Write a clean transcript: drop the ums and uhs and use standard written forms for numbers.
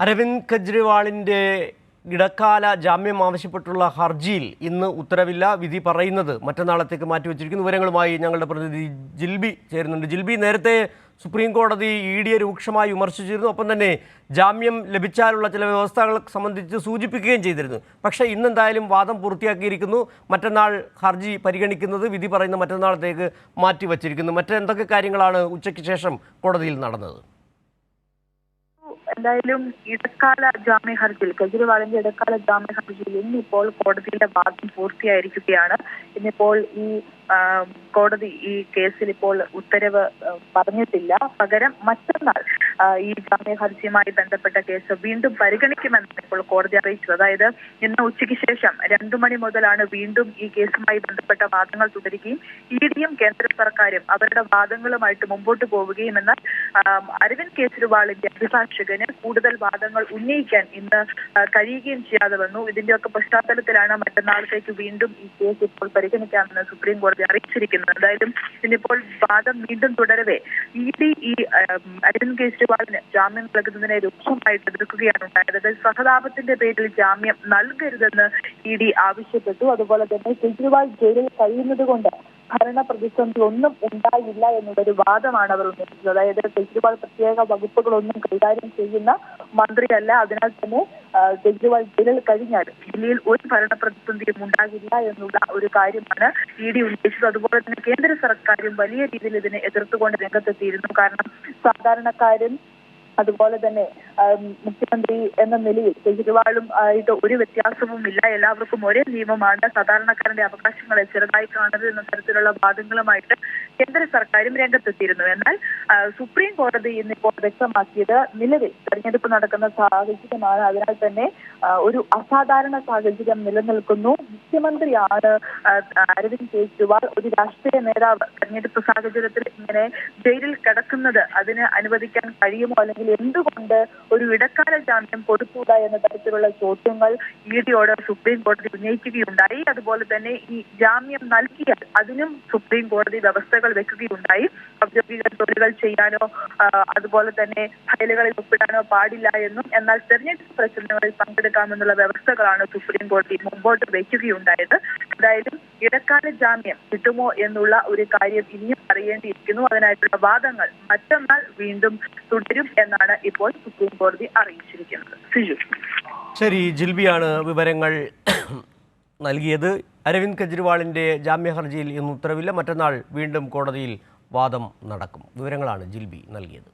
അരവിന്ദ് കെജ്രിവാളിൻ്റെ ഇടക്കാല ജാമ്യം ആവശ്യപ്പെട്ടുള്ള ഹർജിയിൽ ഇന്ന് ഉത്തരവില്ല. വിധി പറയുന്നത് മറ്റന്നാളത്തേക്ക് മാറ്റിവെച്ചിരിക്കുന്നു. വിവരങ്ങളുമായി ഞങ്ങളുടെ പ്രതിനിധി ജിൽബി ചേരുന്നുണ്ട്. ജിൽബി, നേരത്തെ സുപ്രീം കോടതി ഇഡിയെ രൂക്ഷമായി വിമർശിച്ചിരുന്നു. ഒപ്പം തന്നെ ജാമ്യം ലഭിച്ചാലുള്ള ചില വ്യവസ്ഥകൾ സംബന്ധിച്ച് സൂചിപ്പിക്കുകയും ചെയ്തിരുന്നു. പക്ഷേ ഇന്നെന്തായാലും വാദം പൂർത്തിയാക്കിയിരിക്കുന്നു. മറ്റന്നാൾ ഹർജി പരിഗണിക്കുന്നത് വിധി പറയുന്ന മറ്റന്നാളത്തേക്ക് മാറ്റിവെച്ചിരിക്കുന്നു. മറ്റെന്തൊക്കെ കാര്യങ്ങളാണ് ഉച്ചയ്ക്ക് ശേഷം കോടതിയിൽ നടന്നത്? എന്തായാലും ഇടക്കാല ജാമ്യ ഹർജിയിൽ കെജ്രിവാളിന്റെ ഇടക്കാല ജാമ്യ ഹർജിയിൽ ഇന്നിപ്പോൾ കോടതിയിലെ വാദം പൂർത്തിയായിരിക്കുകയാണ്. ഇന്നിപ്പോൾ ഈ കോടതി ഈ കേസിൽ ഇപ്പോൾ ഉത്തരവ് പറഞ്ഞിട്ടില്ല. പകരം മറ്റന്നാൾ ഈ ജാമ്യ ഹർജിയുമായി ബന്ധപ്പെട്ട കേസ് വീണ്ടും പരിഗണിക്കുമെന്നാണ് ഇപ്പോൾ കോടതി അറിയിച്ചത്. അതായത് ഇന്ന് ഉച്ചയ്ക്ക് ശേഷം 2 മണി മുതലാണ് വീണ്ടും ഈ കേസുമായി ബന്ധപ്പെട്ട വാദങ്ങൾ തുടരുകയും ഇഡിയും കേന്ദ്ര സർക്കാരും അവരുടെ വാദങ്ങളുമായിട്ട് മുമ്പോട്ട് പോവുകയും എന്നാൽ അരവിന്ദ് കെജ്രിവാളിന്റെ അഭിഭാഷകന് കൂടുതൽ വാദങ്ങൾ ഉന്നയിക്കാൻ ഇന്ന് കഴിയുകയും ചെയ്യാതെ വന്നു. ഇതിന്റെയൊക്കെ പശ്ചാത്തലത്തിലാണ് മറ്റന്നാളത്തേക്ക് വീണ്ടും ഈ കേസ് ഇപ്പോൾ പരിഗണിക്കാമെന്ന് സുപ്രീം കോടതി അറിയിച്ചിരിക്കുന്നത്. എന്തായാലും ഇന്നിപ്പോൾ വാദം വീണ്ടും തുടരവേ ഇഡി ഈ അരവിന്ദ് കെജ്രിവാളിന് ജാമ്യം നൽകുന്നതിനെ രൂക്ഷമായിട്ട് എതിർക്കുകയാണ് ഉണ്ടായത്. സഹതാപത്തിന്റെ പേരിൽ ജാമ്യം നൽകരുതെന്ന് ഇഡി ആവശ്യപ്പെട്ടു. അതുപോലെ തന്നെ കെജ്രിവാൾ ജയിലിൽ കഴിയുന്നത് കൊണ്ട് ഭരണ പ്രതിസന്ധി ഒന്നും ഉണ്ടായില്ല എന്നുള്ളൊരു വാദമാണ് അവർ ഉന്നയിച്ചത്. അതായത് കെജ്രിവാൾ പ്രത്യേക വകുപ്പുകളൊന്നും കൈകാര്യം ചെയ്യുന്ന മന്ത്രിയല്ല, അതിനാൽ തന്നെ കെജ്രിവാൾ ജയിലിൽ കഴിഞ്ഞാൽ ജില്ലയിൽ ഒരു ഭരണ പ്രതിസന്ധിയും ഉണ്ടാകില്ല എന്നുള്ള ഒരു കാര്യമാണ് ഇഡി ഉന്നയിച്ചത്. അതുപോലെ തന്നെ കേന്ദ്ര സർക്കാരും വലിയ രീതിയിൽ ഇതിനെ എതിർത്തുകൊണ്ട് രംഗത്തെത്തിയിരുന്നു. കാരണം സാധാരണക്കാരും അതുപോലെ തന്നെ മുഖ്യമന്ത്രി എന്ന നിലയിൽ കെജ്രിവാളും ആയിട്ട് ഒരു വ്യത്യാസവും ഇല്ല, എല്ലാവർക്കും ഒരേ നിയമമാണ്, സാധാരണക്കാരന്റെ അവകാശങ്ങളെ ചെറുതായി കാണരുത് എന്ന തരത്തിലുള്ള വാദങ്ങളുമായിട്ട് കേന്ദ്ര സർക്കാരും രംഗത്തെത്തിയിരുന്നു. എന്നാൽ സുപ്രീം കോടതി ഇന്നിപ്പോൾ വ്യക്തമാക്കിയത് നിലവിൽ തെരഞ്ഞെടുപ്പ് നടക്കുന്ന സാഹചര്യമാണ്, അതിനാൽ തന്നെ ഒരു അസാധാരണ സാഹചര്യം നിലനിൽക്കുന്നു. മുഖ്യമന്ത്രിയാണ് അരവിന്ദ് കെജ്രിവാൾ, ഒരു രാഷ്ട്രീയ നേതാവ് തെരഞ്ഞെടുപ്പ് സാഹചര്യത്തിൽ ഇങ്ങനെ ജയിലിൽ കിടക്കുന്നത് അതിന് അനുവദിക്കാൻ കഴിയുമോ, അല്ലെങ്കിൽ എന്തുകൊണ്ട് ഒരു ഇടക്കാല ജാമ്യം കൊടുക്കൂട എന്ന തരത്തിലുള്ള ചോദ്യങ്ങൾ ഇഡിയോട് സുപ്രീം കോടതി ഉന്നയിക്കുകയുണ്ടായി. അതുപോലെ തന്നെ ഈ ജാമ്യം നൽകിയാൽ അതിനും സുപ്രീം കോടതി വ്യവസ്ഥകൾ വെക്കുകയുണ്ടായി. ഔദ്യോഗിക ജോലികൾ ചെയ്യാനോ അതുപോലെ തന്നെ ഫയലുകളിൽ ഒപ്പിടാനോ പാടില്ല എന്നും, എന്നാൽ തെരഞ്ഞെടുപ്പ് പ്രചരണങ്ങളിൽ പങ്കെടുക്കാമെന്നുള്ള വ്യവസ്ഥകളാണ് സുപ്രീം കോടതി മുമ്പോട്ട് വയ്ക്കുകയുണ്ടായത്. എന്തായാലും ഇടക്കാല ജാമ്യം കിട്ടുമോ എന്നുള്ള ഒരു കാര്യം ഇനിയും അറിയേണ്ടിയിരിക്കുന്നു. അതിനായിട്ടുള്ള വാദങ്ങൾ മറ്റന്നാൾ വീണ്ടും തുടരും എന്നാണ് ഇപ്പോൾ സുപ്രീം കോടതി അറിയിച്ചിരിക്കുന്നത്. ശരി, ജിൽബിയാണ് വിവരങ്ങൾ നൽകിയത്. അരവിന്ദ് കെജ്രിവാളിൻ്റെ ജാമ്യ ഹർജിയിൽ ഇന്ന് ഉത്തരവില്ല. മറ്റന്നാൾ വീണ്ടും കോടതിയിൽ വാദം നടക്കും. വിവരങ്ങളാണ് ജിൽബി നൽകിയത്.